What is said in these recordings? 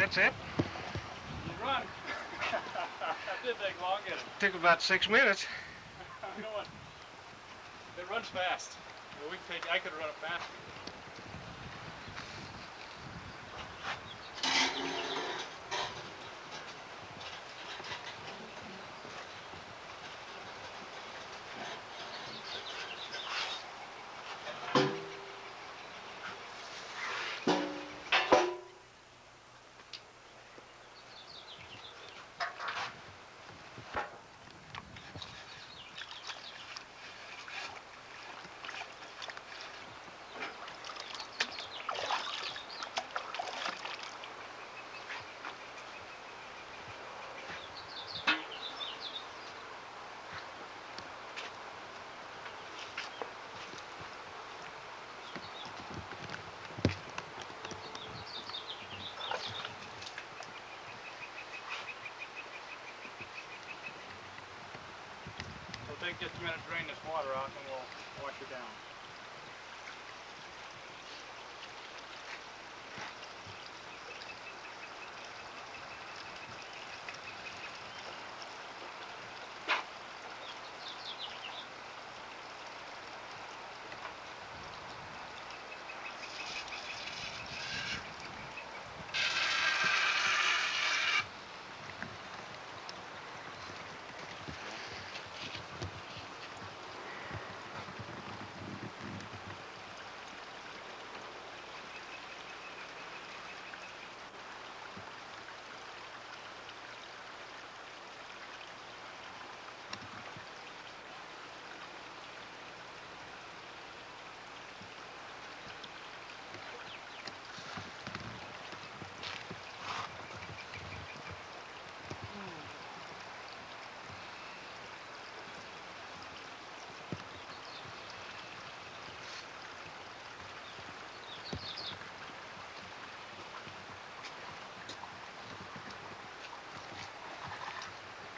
that's it. You run. That didn't take long, did it? Took about 6 minutes. You know what? It runs fast. I could run it faster. It'll take just a minute to drain this water out and we'll wash her down.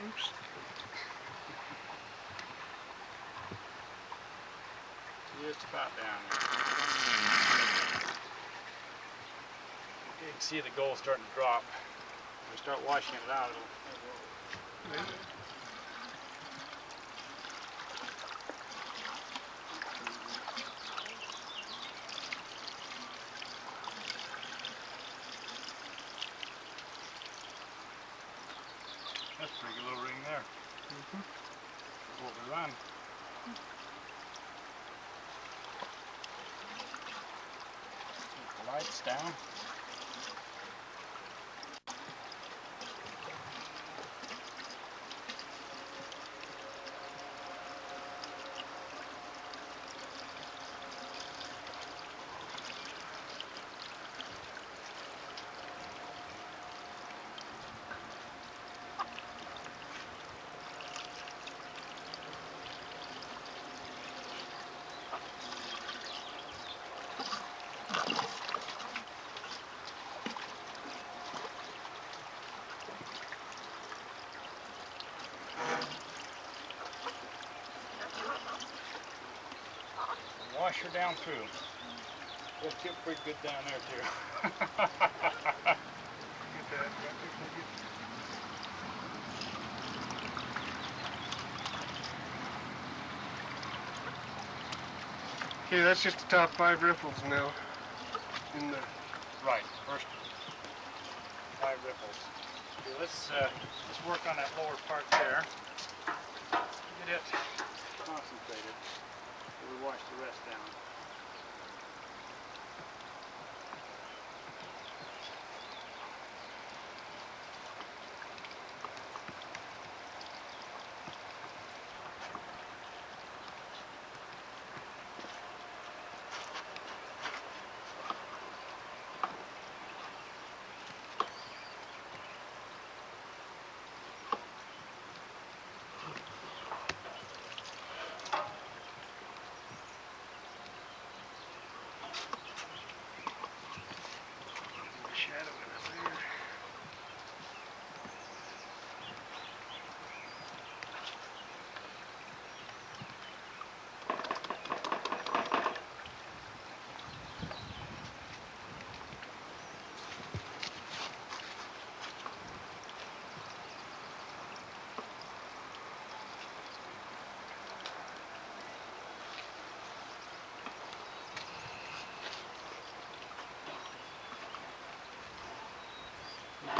Oops. Just about down there. You can see the gold starting to drop. If we start washing it out, it'll That's a pretty good little ring there. What we run. Keep the lights down. Wash her down through. It'll feel pretty good down there too. Okay, that's just the top 5 riffles now. In the Right, first 5 riffles. Okay, let's work on that lower part there. Get it concentrated. We'll wash the rest down.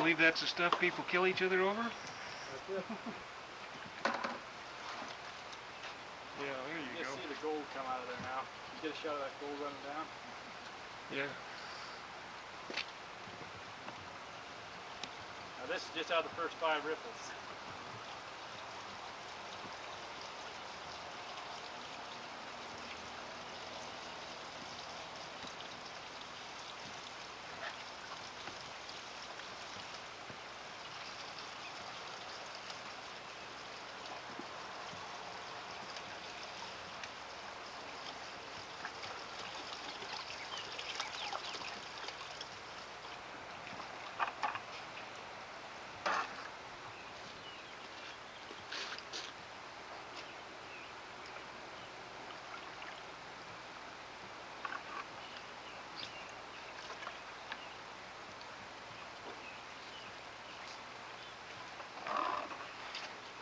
believe that's the stuff people kill each other over? That's it. Yeah, there you You go. see the gold come out of there now. You get a shot of that gold running down. Yeah. Now this is just out of the first 5 riffles.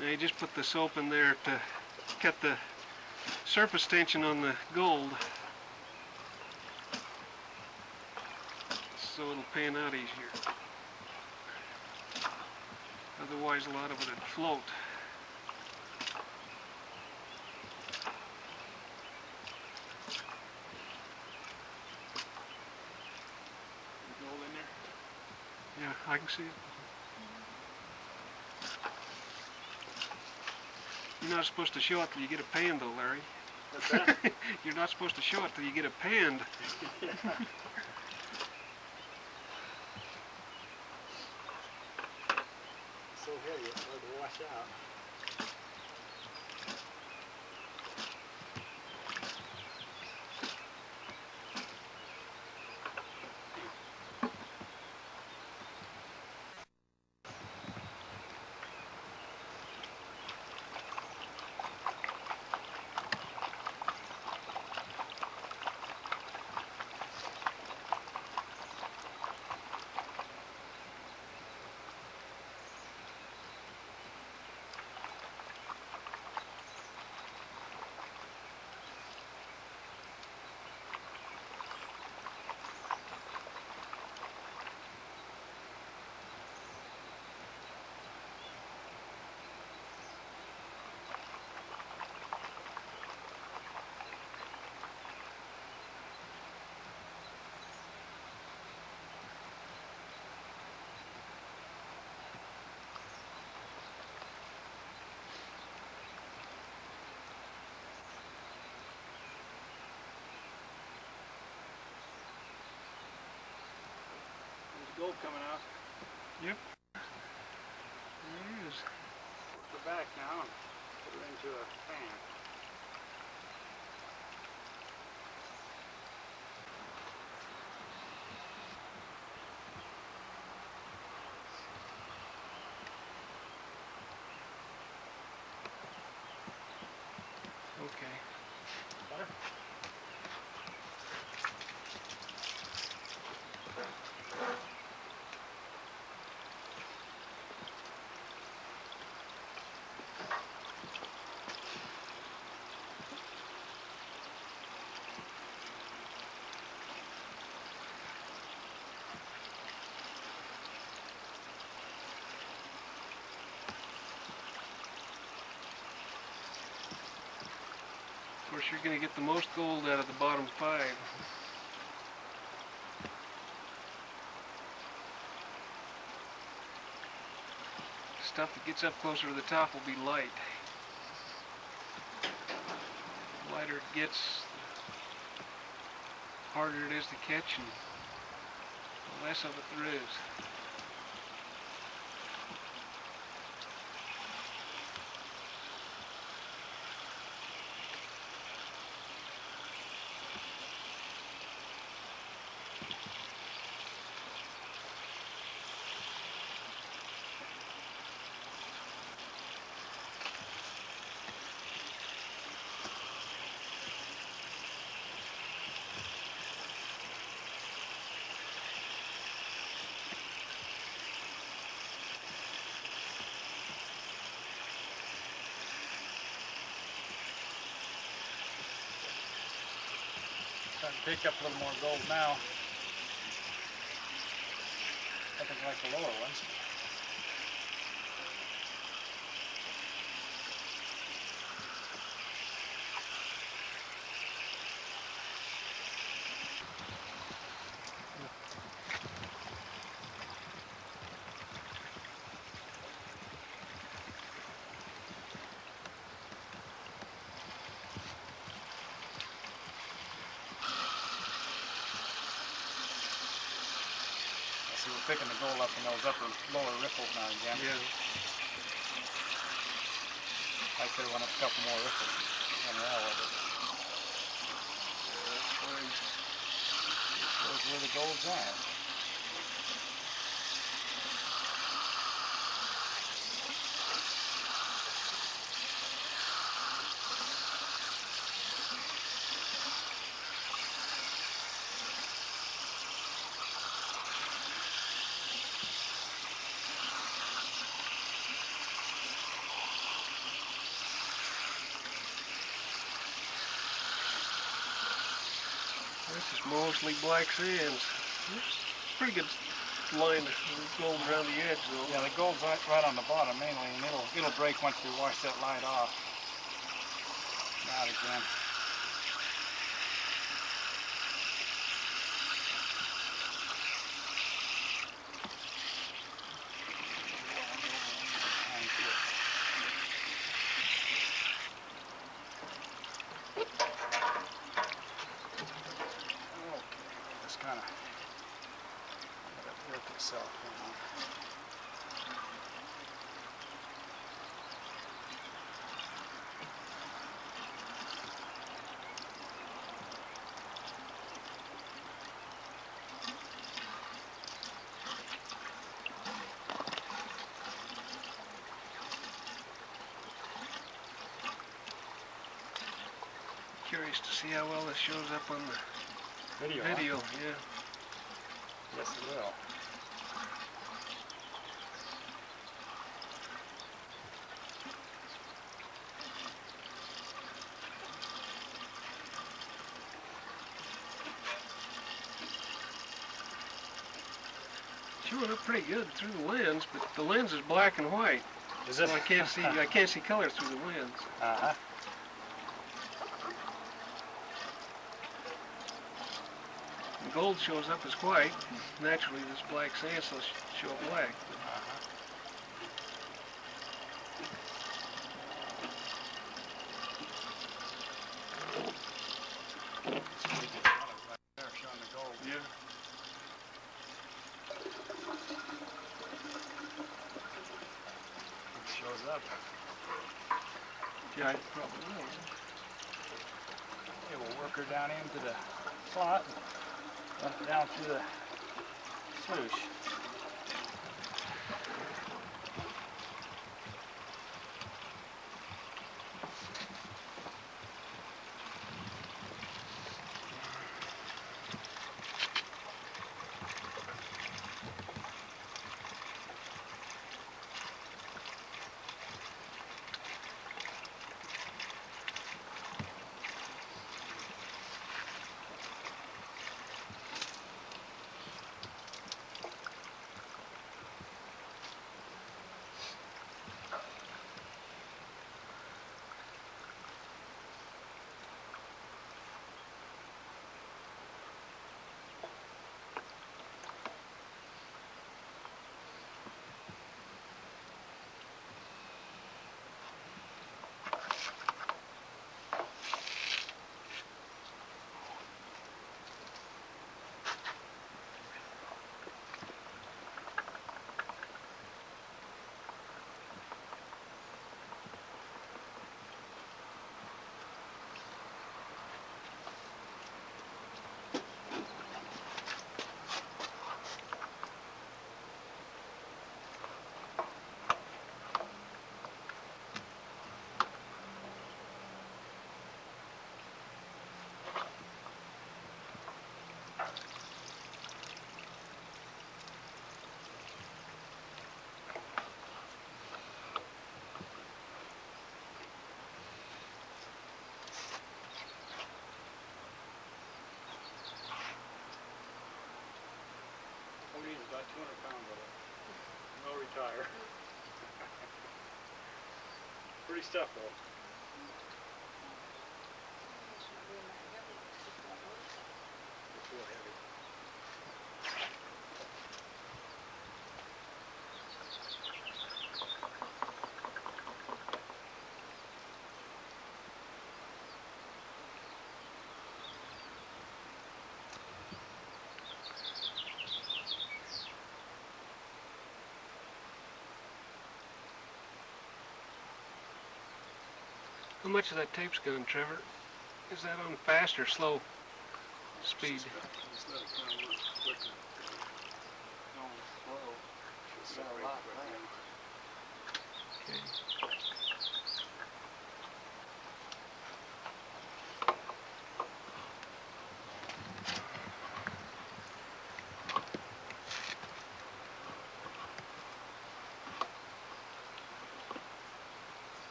Now you just put the soap in there to cut the surface tension on the gold, so it'll pan out easier. Otherwise a lot of it would float. Gold in there. Yeah, I can see it. You're not supposed to show it till you get it panned though, Larry. What's that? You're not supposed to show it till you get it panned. Yeah. So heavy, it's hard to wash out. Gold coming out. Yep. There it is. Put her back now and put her into a pan. Okay. Better? Of course, you're going to get the most gold out of the bottom 5. Stuff that gets up closer to the top will be light. The lighter it gets, the harder it is to catch, and the less of it there is. Starting to pick up a little more gold now. That nothing like the lower ones. See, we're picking the gold up in those lower riffles now again. Yeah. I could have went up a couple more riffles and well with it. That's fine. Shows where the gold's at. This is mostly black sands. Pretty good line of gold around the edge though. Yeah, the gold's right on the bottom mainly, and it'll break once we wash that light off. Out again. Just kind of let it work itself out. Curious to see how well this shows up on the Video. video. Huh? Yeah. Yes, it will. Showing up pretty good through the lens, but the lens is black and white. Is it? So I can't see color through the lens. Uh-huh. The gold shows up as white. Naturally, this black sand will show up black. There, showing the gold. Yeah. It shows up. Yeah, I probably will. Okay, we'll work her down into the slot, run it down through the swoosh. Pretty stuff though. It's real heavy. How much of that tape's gone, Trevor? Is that on fast or slow speed? Just let it kind of work quicker. Going slow. Should Got a separate lot quicker. left. Okay.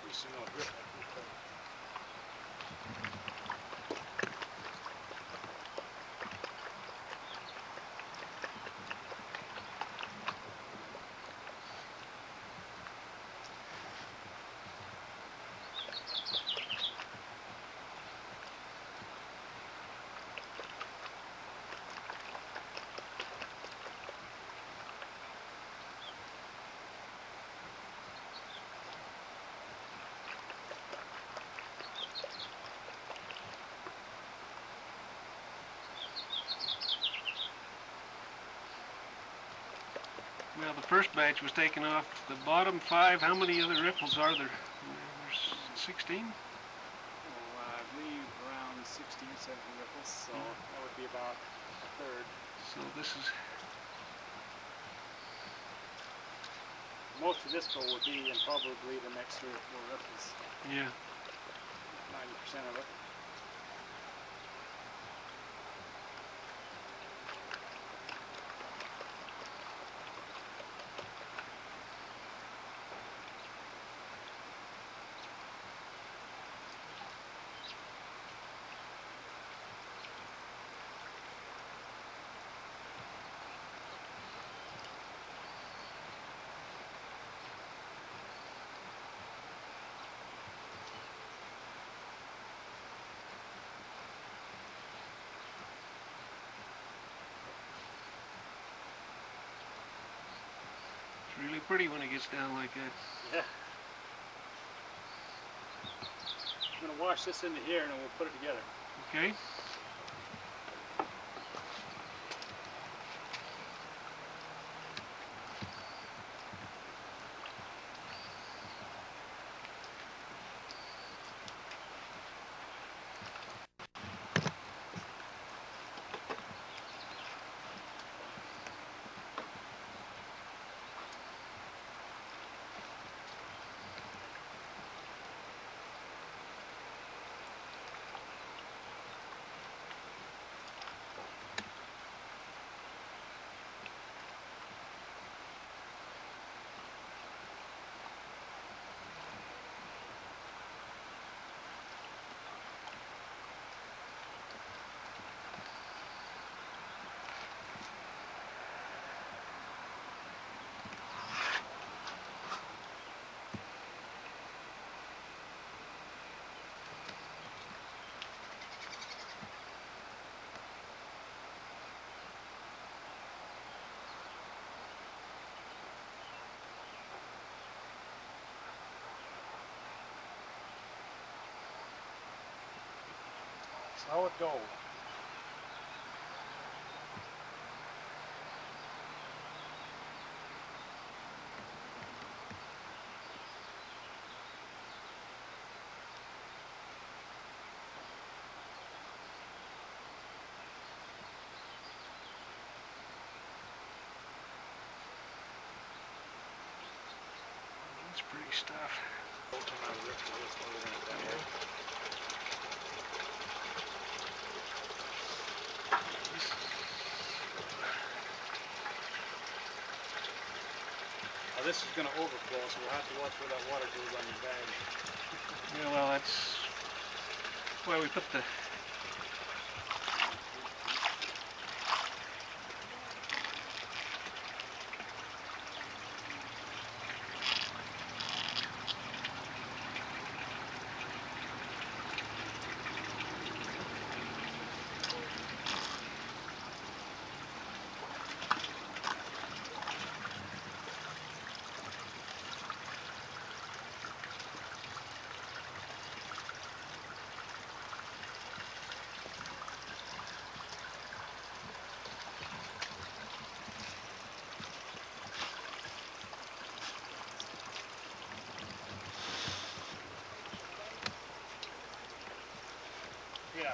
Pretty soon I'll grip that. Well, the first batch was taken off the bottom 5. How many other riffles are there? There's 16? I believe around 16, 17 riffles, so that would be about a third. So this is, Most of this goal would be in probably the next 3 or 4 riffles. yeah. 90% of it. It's really pretty when it gets down like that. Yeah. I'm going to wash this into here and then we'll put it together. Okay. Solid gold. That's pretty stuff. We'll come out of the Riffle, let's put it in that way. Now this is going to overflow, so we'll have to watch where that water goes on your bag. Yeah, well, that's why we put the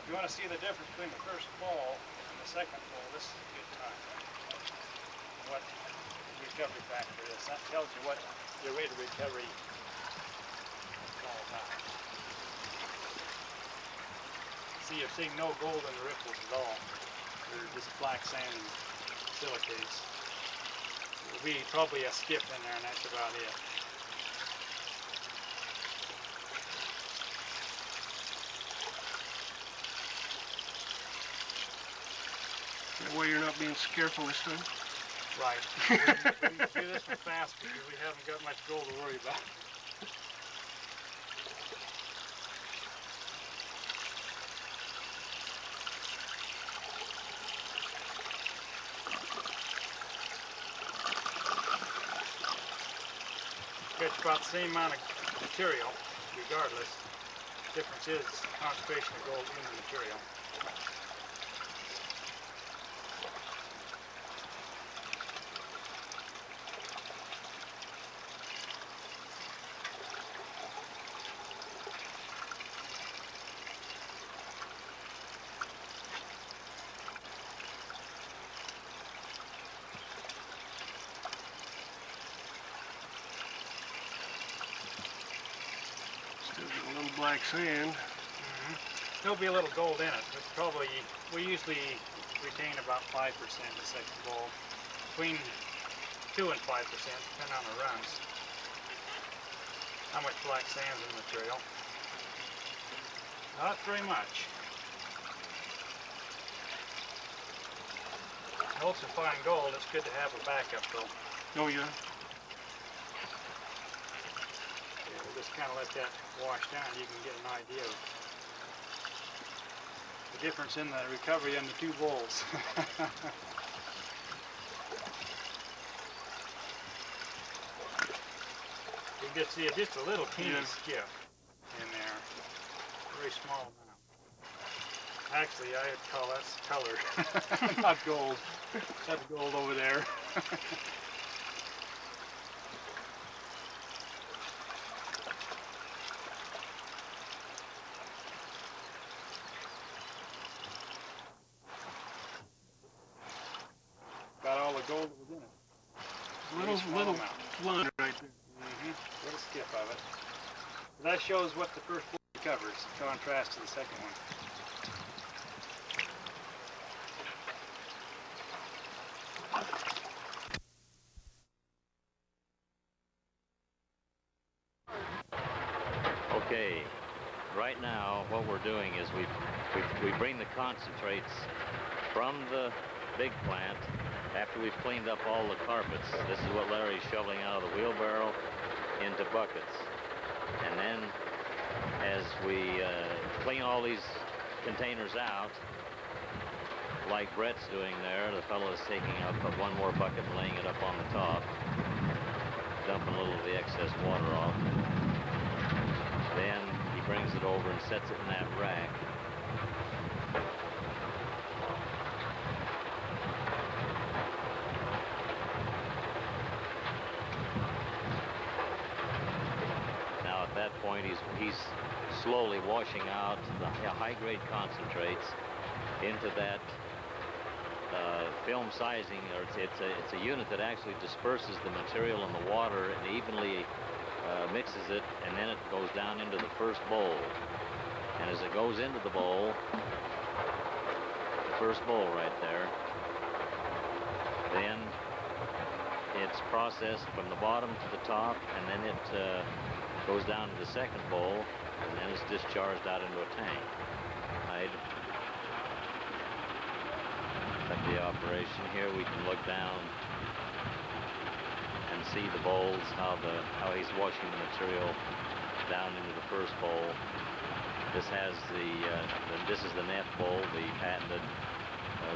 if you want to see the difference between the first bowl and the second bowl, this is a good time. What the recovery factor is. That tells you what your rate of recovery is all about. See, you're seeing no gold in the riffles at all. They're just black sand and silicates. There'll be probably a skip in there, and that's about it. That way you're not being so careful this time. Right. We can do this one fast because we haven't got much gold to worry about. Catch about the same amount of material, regardless. The difference is the concentration of gold in the material. Still got a little black sand. There'll be a little gold in it, but probably, we usually retain about 5% in the second bowl. Between 2 and 5%, depending on the runs. How much black sand's in the material? Not very much. Also fine gold, it's good to have a backup though. Oh yeah. We'll just kind of let that wash down. You can get an idea of the difference in the recovery on the two bowls. You can see just a little teeny skip in there. Very small amount. Actually, I'd call that color, not gold. That's gold over there. Got all the gold that was in it. Little line right there. Little skip of it. That shows what the first bowl covers, in contrast to the second one. Okay, right now what we're doing is we bring the concentrates from the big plant after we've cleaned up all the carpets. This is what Larry's shoveling out of the wheelbarrow into buckets. And then as we clean all these containers out, like Brett's doing there, the fellow is taking up one more bucket and laying it up on the top, dumping a little of the excess water off. Then he brings it over and sets it in that rack. Now at that point he's slowly washing out the high-grade concentrates into that film sizing, or it's a unit that actually disperses the material in the water and evenly mixes it, and then it goes down into the first bowl. And as it goes into the bowl, the first bowl right there, then it's processed from the bottom to the top, and then it goes down to the second bowl, and then it's discharged out into a tank. Right? At the operation here, we can look down and see the bowls, how he's washing the material down into the first bowl. This has this is the Neff bowl, the patented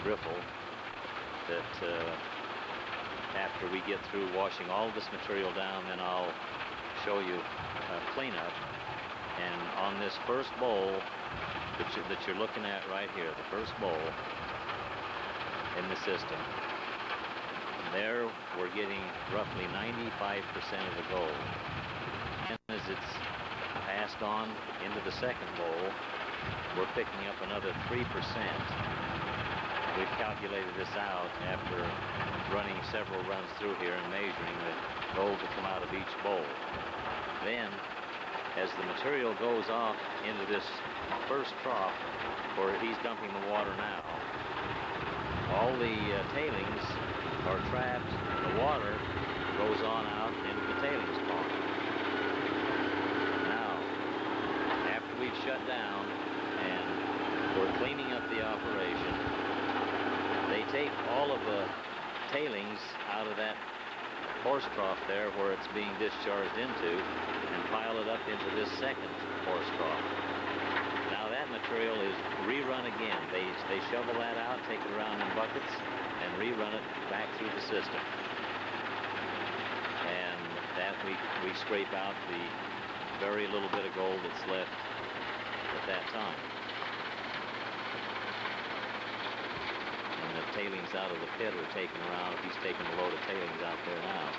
Riffle, that after we get through washing all this material down, then I'll show you cleanup. And on this first bowl that you're looking at right here, the first bowl in the system, there we're getting roughly 95% of the gold. And as it's passed on into the second bowl, we're picking up another 3%. We've calculated this out after running several runs through here and measuring the gold to come out of each bowl. Then, as the material goes off into this first trough where he's dumping the water now, all the tailings are trapped. The water goes on out into the tailings pond. Now, after we've shut down and we're cleaning up the operation, they take all of the tailings out of that horse trough there where it's being discharged into and pile it up into this second horse trough. Now that material is rerun again. They shovel that out, take it around in buckets, and rerun it back through the system. And that we scrape out the very little bit of gold that's left at that time. And the tailings out of the pit are taken around. He's taking a load of tailings out there now.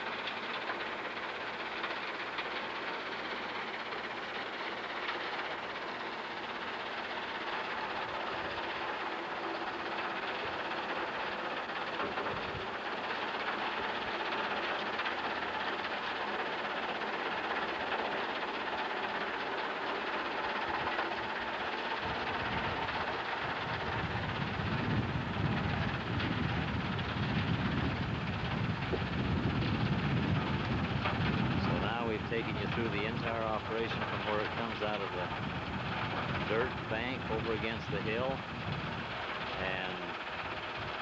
Taking you through the entire operation from where it comes out of the dirt bank over against the hill and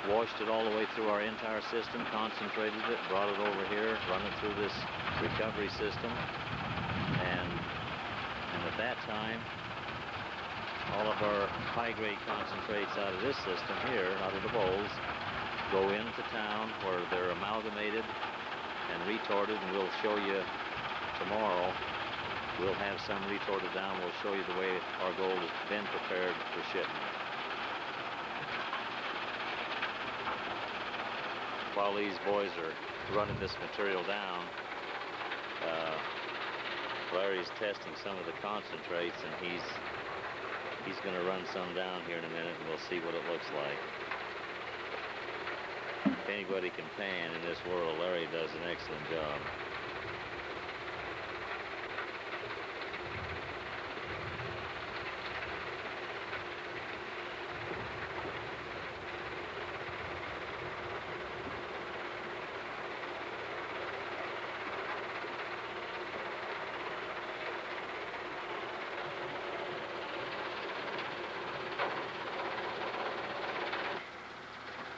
washed it all the way through our entire system, concentrated it, brought it over here, run it through this recovery system, and at that time all of our high-grade concentrates out of this system here, out of the bowls, go into town where they're amalgamated and retorted, and we'll show you tomorrow. We'll have some retorted down. We'll show you the way our gold has been prepared for shipment. While these boys are running this material down, Larry's testing some of the concentrates, and he's going to run some down here in a minute, and we'll see what it looks like. If anybody can pan in this world, Larry does an excellent job.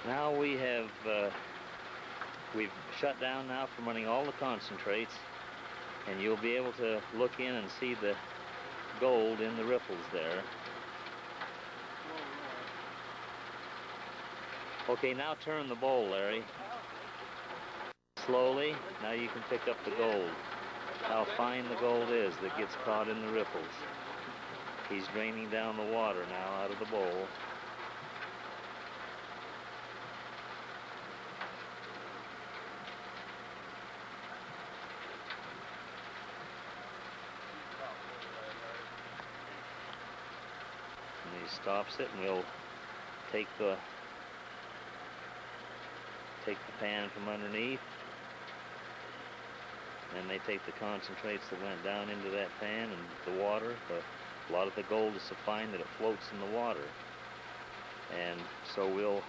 Now we've shut down now from running all the concentrates, and you'll be able to look in and see the gold in the riffles there. Okay, now turn the bowl, Larry. Slowly, now you can pick up the gold. How fine the gold is that gets caught in the riffles. He's draining down the water now out of the bowl. Stops it, and we'll take the pan from underneath, and they take the concentrates that went down into that pan and the water. A lot of the gold is so fine that it floats in the water, and so we'll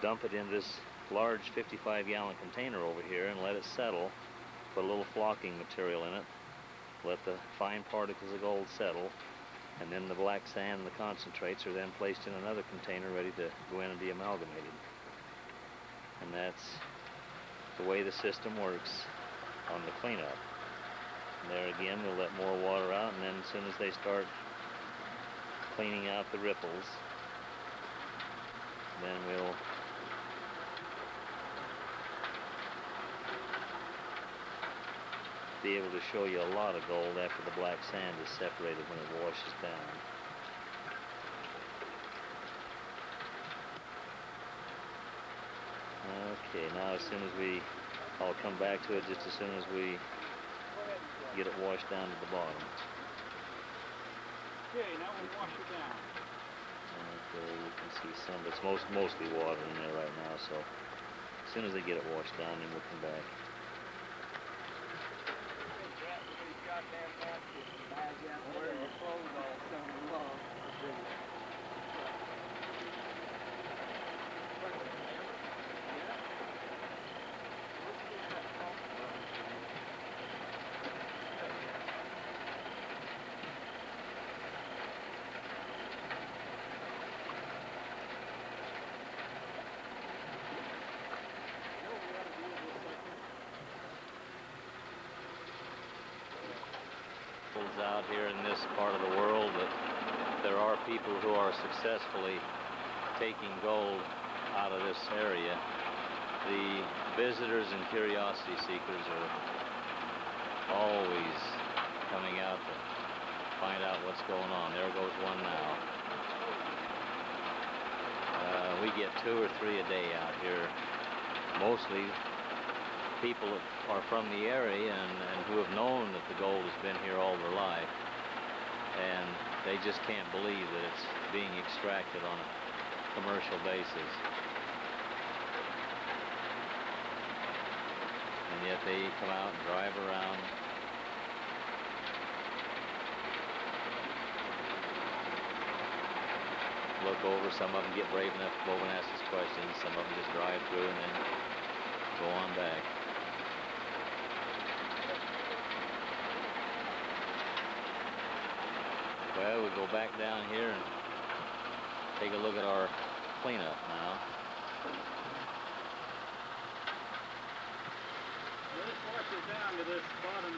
dump it in this large 55-gallon container over here and let it settle, put a little flocking material in it, let the fine particles of gold settle, and then the black sand and the concentrates are then placed in another container ready to go in and be amalgamated. And that's the way the system works on the cleanup. And there again, we'll let more water out, and then as soon as they start cleaning out the riffles, then we'll be able to show you a lot of gold after the black sand is separated when it washes down. Okay, now as soon as I'll come back to it just as soon as we get it washed down to the bottom. Okay, now we'll wash it down. Okay, you can see some, but it's mostly water in there right now, so as soon as they get it washed down, then we'll come back. Where your clothes all summer long. Out here in this part of the world that there are people who are successfully taking gold out of this area. The visitors and curiosity seekers are always coming out to find out what's going on. There goes one now. We get 2 or 3 a day out here. Mostly people that are from the area and who have known that the gold has been here all their life, and they just can't believe that it's being extracted on a commercial basis. And yet they come out and drive around. Look over, some of them get brave enough to go over and ask us questions, some of them just drive through and then go on back. Well, we go back down here and take a look at our cleanup now. Let's wash it down to this bottom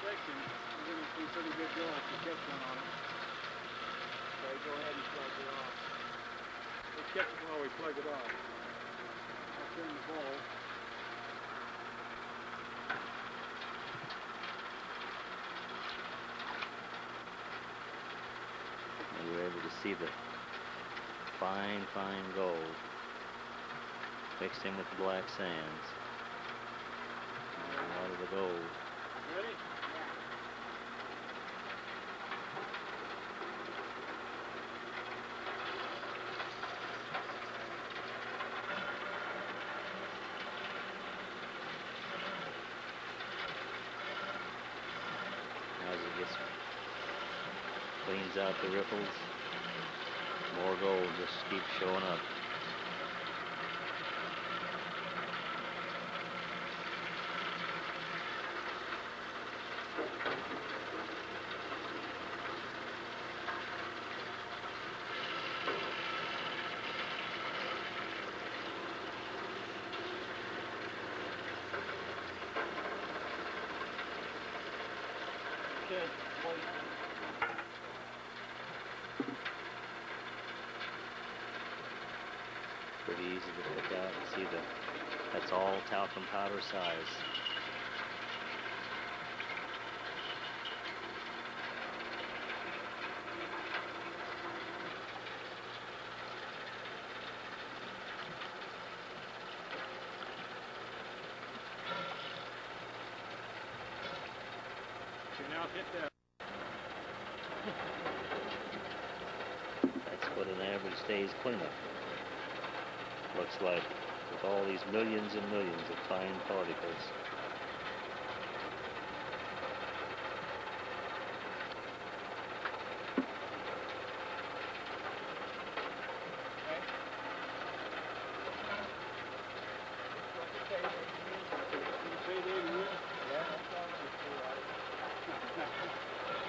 section. We're going to see pretty good gold if you catch one on it. Okay, go ahead and plug it off. We'll check it while we plug it off. I'll turn the bowl. And we're able to see the fine, fine gold mixed in with the black sands. And a lot of the gold. Ready? As it gets cleans out the riffles, more gold just keeps showing up. Okay. Pretty easy to pick out and see that's all talcum powder size. Okay, now hit that. That's what an average day's cleanup looks like, with all these millions and millions of fine particles.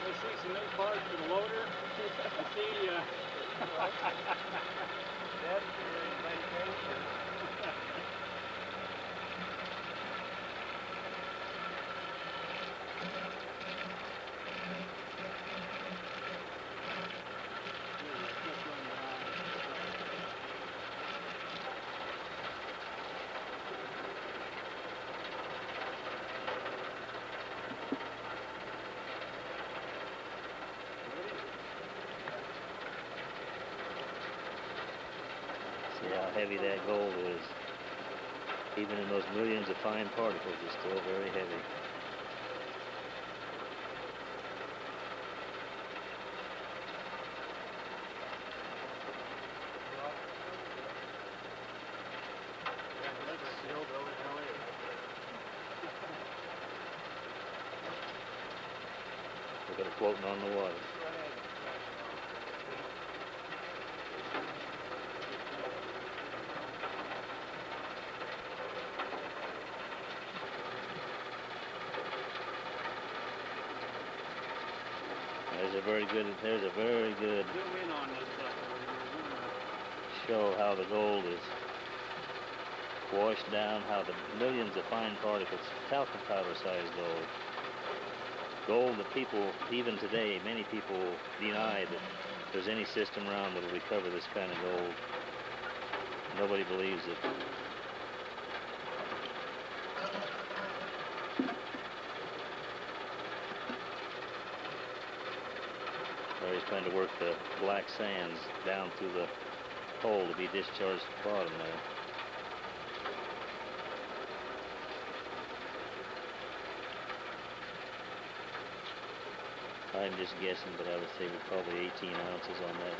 I see some new parts for the loader. I see, That's your vacation. See how heavy that gold is. Even in those millions of fine particles, it's still very heavy. Got it floating on the water. There's a very good Zoom in on this show how the gold is washed down, how the millions of fine particles, talcum powder sized gold. Gold that people, even today, many people deny that there's any system around that will recover this kind of gold. Nobody believes it. Larry's trying to work the black sands down through the hole to be discharged at the bottom there. I'm just guessing, but I would say we're probably 18 ounces on that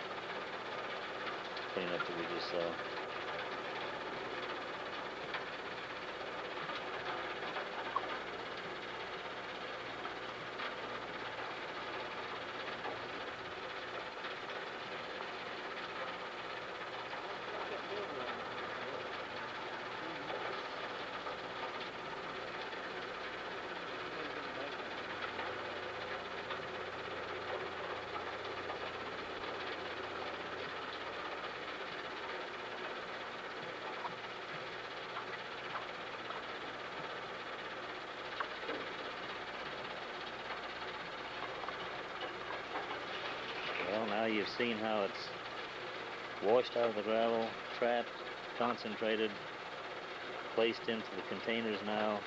cleanup that we just saw. Well, now you've seen how it's washed out of the gravel, trapped, concentrated, placed into the containers now.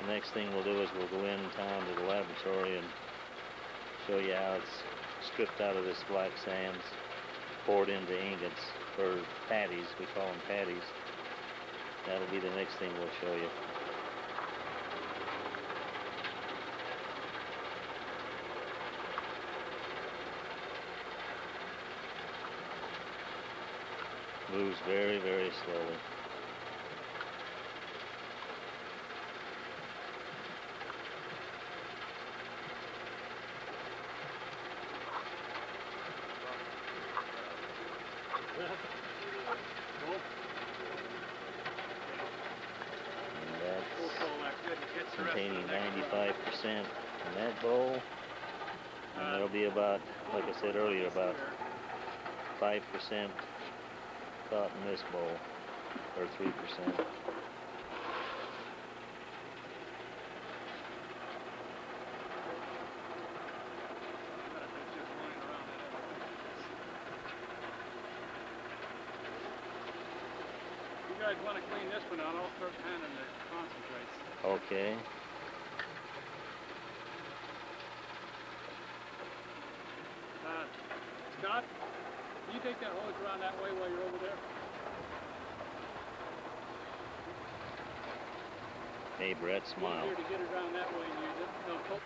The next thing we'll do is we'll go in town to the laboratory and show you how it's stripped out of this black sands, poured into ingots, or patties, we call them patties. That'll be the next thing we'll show you. Moves very, very slowly. And that's containing 95% in that bowl. And there'll be about, like I said earlier, about 5% caught in this bowl, or 3%. You guys want to clean this one out, I'll start panning the concentrates. Okay. Scott, can you take that hose around that way while you're over there? Hey, Brett, smile. Easier to get it around that way and use it. No,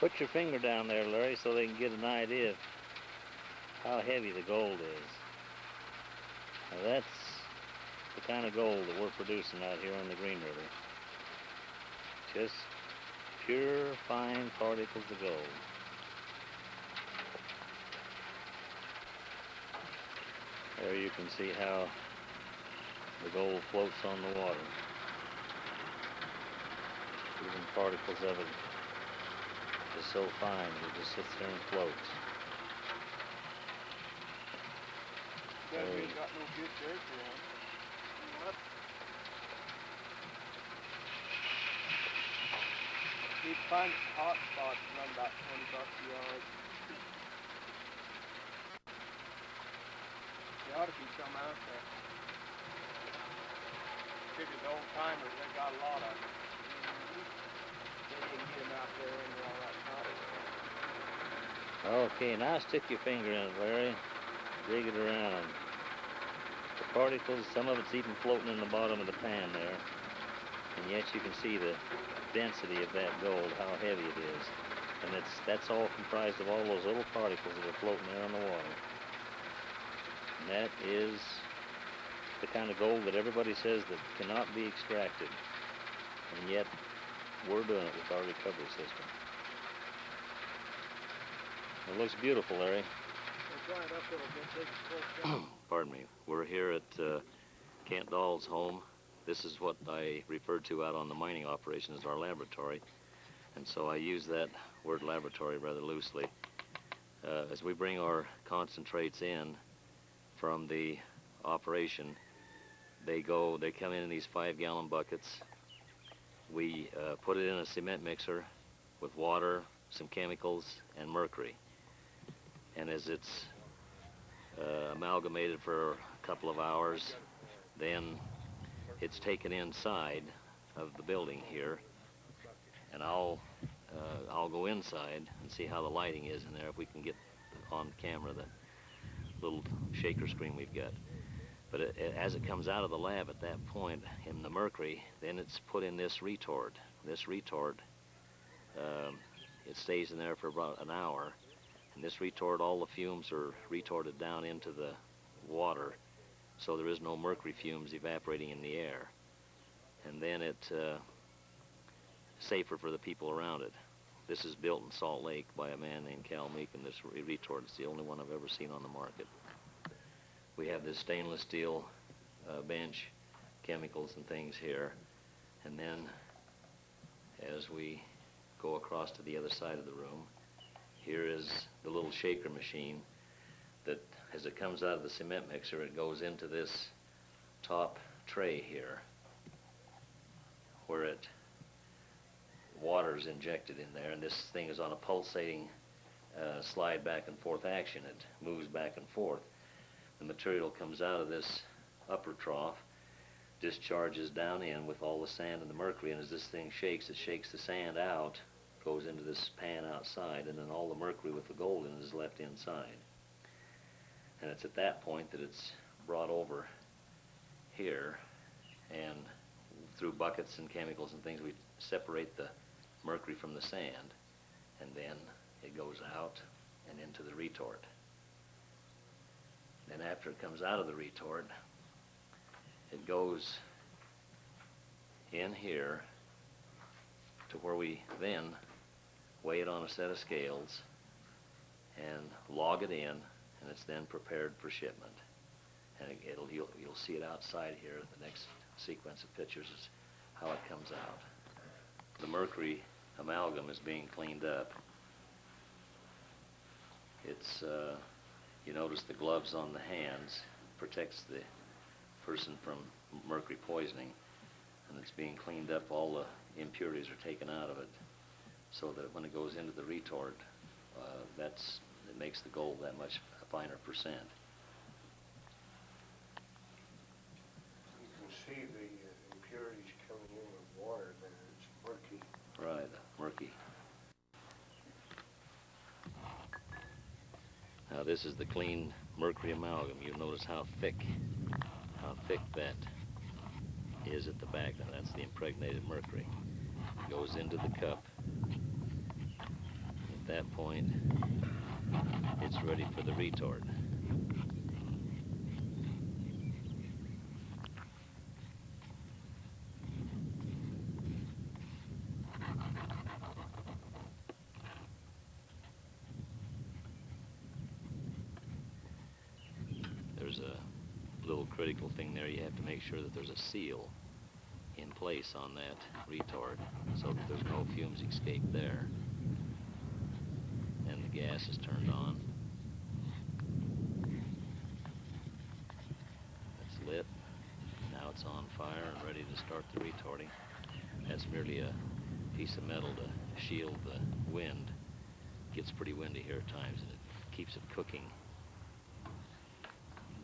Put your finger down there, Larry, so they can get an idea of how heavy the gold is. Now that's the kind of gold that we're producing out here on the Green River. Just pure, fine particles of gold. There you can see how the gold floats on the water. Even particles of it is so fine, it just sits there and floats. Yeah, we ain't got no good dirt around. What? You'd find hot spots run about $20 a yard. There ought to be some out there. Figure the old timers, they got a lot of them. They didn't get them out there under all that cotton. Okay, now stick your finger in it, Larry. Dig it around. The particles, some of it's even floating in the bottom of the pan there. And yet you can see the density of that gold, how heavy it is. And that's all comprised of all those little particles that are floating there on the water. And that is the kind of gold that everybody says that cannot be extracted. And yet we're doing it with our recovery system. It looks beautiful, Larry. We'll dry it up a little bit, take it close down. Pardon me. We're here at Kent Dahl's home. This is what I referred to out on the mining operation as our laboratory. And so I use that word laboratory rather loosely. As we bring our concentrates in from the operation, they come in these 5-gallon buckets. We put it in a cement mixer with water, some chemicals, and mercury. And as it's amalgamated for a couple of hours, then it's taken inside of the building here, and I'll go inside and see how the lighting is in there, if we can get on camera the little shaker screen we've got. But as it comes out of the lab at that point in the mercury, then it's put in this retort. This retort, it stays in there for about an hour. And this retort, all the fumes are retorted down into the water, so there is no mercury fumes evaporating in the air. And then it's safer for the people around it. This is built in Salt Lake by a man named Cal Meekin. This retort is the only one I've ever seen on the market. We have this stainless steel bench, chemicals and things here. And then as we go across to the other side of the room, here is the little shaker machine that, as it comes out of the cement mixer, it goes into this top tray here, where water is injected in there, and this thing is on a pulsating slide back and forth action. It moves back and forth. The material comes out of this upper trough, discharges down in with all the sand and the mercury, and as this thing shakes, it shakes the sand out, goes into this pan outside, and then all the mercury with the gold in it is left inside. And it's at that point that it's brought over here, and through buckets and chemicals and things, we separate the mercury from the sand, and then it goes out and into the retort. Then after it comes out of the retort, it goes in here to where we then weigh it on a set of scales and log it in, and it's then prepared for shipment. And you'll see it outside here. The next sequence of pictures is how it comes out. The mercury amalgam is being cleaned up. It's you notice the gloves on the hands protects the person from mercury poisoning, and it's being cleaned up. All the impurities are taken out of it, so that when it goes into the retort, it makes the gold that much a finer percent. You can see the impurities coming in with water there. It's murky. Right, murky. Now this is the clean mercury amalgam. You'll notice how thick that is at the back. Now that's the impregnated mercury. It goes into the cup. that point, it's ready for the retort. There's a little critical thing there. You have to make sure that there's a seal in place on that retort so that there's no fumes escape there. And the gas is turned on. It's lit. Now it's on fire and ready to start the retorting. That's merely a piece of metal to shield the wind. It gets pretty windy here at times, and it keeps it cooking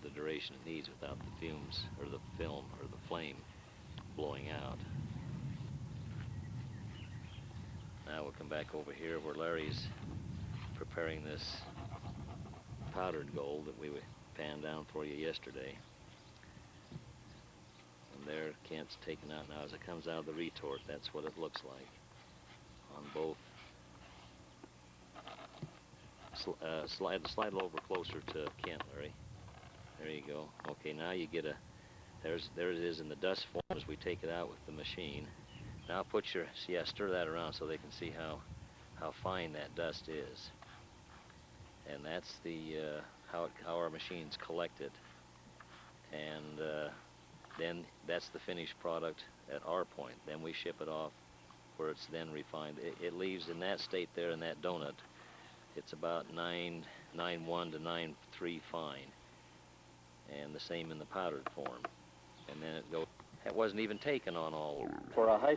the duration it needs without the fumes or the film or the flame blowing out. Now we'll come back over here where Larry's preparing this powdered gold that we panned down for you yesterday. And there Kent's taken out now as it comes out of the retort. That's what it looks like on both. Slide it over closer to Kent, Larry. There you go. Okay, now you get there it is in the dust form as we take it out with the machine. Now stir that around so they can see how fine that dust is. And that's how our machines collect it. And then that's the finished product at our point. Then we ship it off where it's then refined. It leaves in that state there in that donut. It's about 9.1 to 9.3 fine. And the same in the powdered form. And then it wasn't even taken on all. For a high